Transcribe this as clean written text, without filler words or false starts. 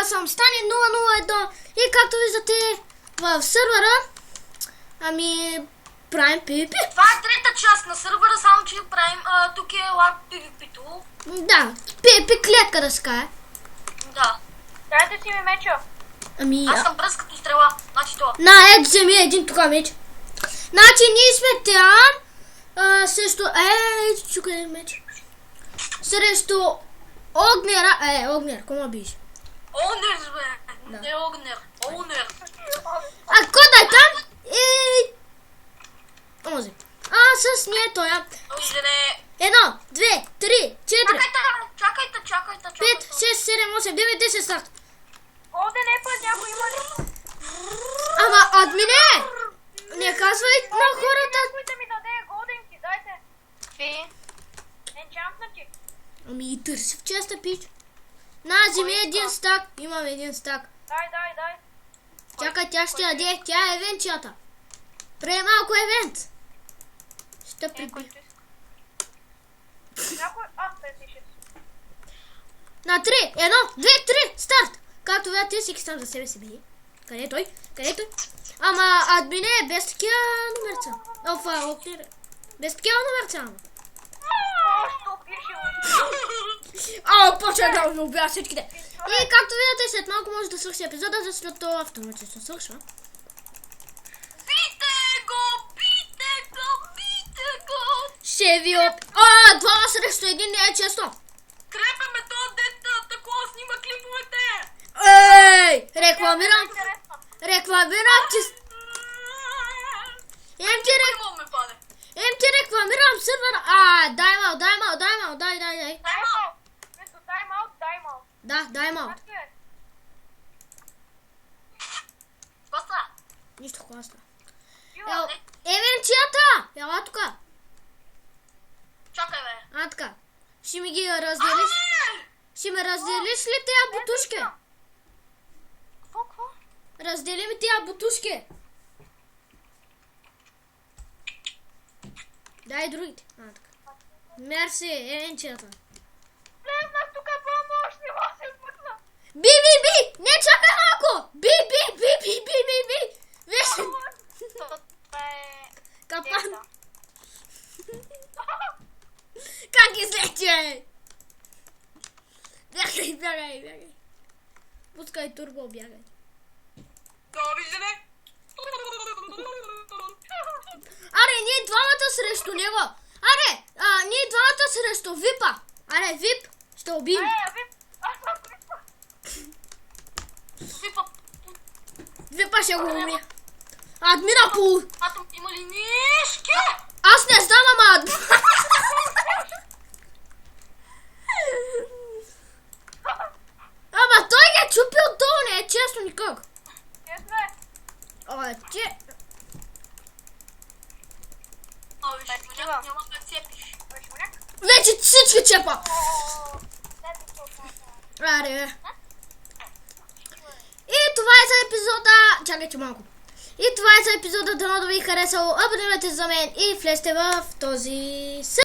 аз съм Стани 001 и както виждате в сървъра, правим PvP. Това е трета част на сървъра, само че правим, тук е лап PvP-то. Да, PvP клетка да се каже. Да. Дайте си ми меча. Аз съм бърз като стрела, значи това. Ето вземи един тук меч. Значи ние сме там, срещу... чукай един меч. Срещу Огнера, Огнер, кому биш? Огнер, бе. Не Огнер, Огнер. Кода е там и... Онзи. С нея той. Виждане. 1, 2, 3, 4, Чакайте. 5, 6, 7, 8, 9, 10 старт. Голден Apple някой има ли? Ама админе! Не казвай на хората. Някой да ми даде голденки, дайте. Какви? Енчантнати. И търси в честа пич. Вземи един стак. Имам един стак. Дай. Чакай, тя ще яде. Тя е евентчата. Прави малко евент. Ще приби. Някой... те си ще. На 3, 1, 2, 3, старт! Както видите, всеки сам за себе си бие. Къде е той? Ама админе е без такива номерца. Офа, без такива номерца. Що пише? Почва да ме убива всичките. И както видите, след малко може да свърши епизода, защото автоматично свършва. Бийте го! Ще ви двама срещу един не е честно. Крепеме то дета, такова снима клиповете! Ей! Рекламирам, че... Ем ти рекламирам сървъра. Дай мал. Вместо дай мал. Да, дай мал. Коста! Нищо класно. Ела. Евенчията! Ела тука. Чакай, бе. Така. Ще ми ги разделиш. Ще ме разделиш ли тия бутушки? Какво? Раздели ми тия бутушки. Дай другите. Така. Мерси, евенчията. Влезнах тук помощ, не мога се вмъкна. Би! Не, чакай малко! Би! Виж! Капан. Как излече? Бягай. Пускай турбо, бягай. Виждане! Ние двамата срещу него. Ние двамата срещу Випа. Вип, ще убием. Випа ще го уби. Админа пул. Атом има ли нишки? Аз не знам, ама Ама той ги е чупил долу, не е честно никак. Честно е. Че... Няма да цепиш. Вече всички чепа. И това е за епизода. Чакайте малко. И това е за епизода. Дано да ви е харесало. Абонирайте за мен и влезте в този